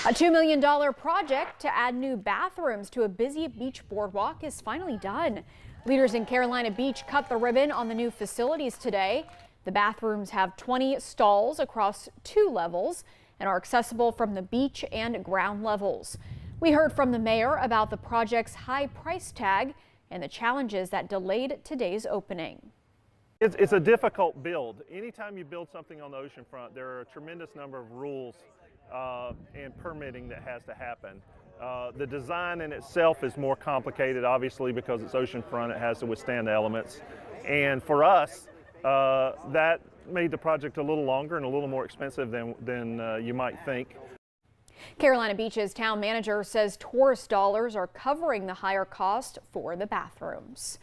A $2 million project to add new bathrooms to a busy beach boardwalk is finally done. Leaders in Carolina Beach cut the ribbon on the new facilities today. The bathrooms have 20 stalls across 2 levels and are accessible from the beach and ground levels. We heard from the mayor about the project's high price tag and the challenges that delayed today's opening. It's a difficult build. Anytime you build something on the oceanfront, there are a tremendous number of rules and permitting that has to happen. The design in itself is more complicated, obviously, because it's oceanfront. It has to withstand the elements. And for us, that made the project a little longer and a little more expensive than you might think. Carolina Beach's town manager says tourist dollars are covering the higher cost for the bathrooms.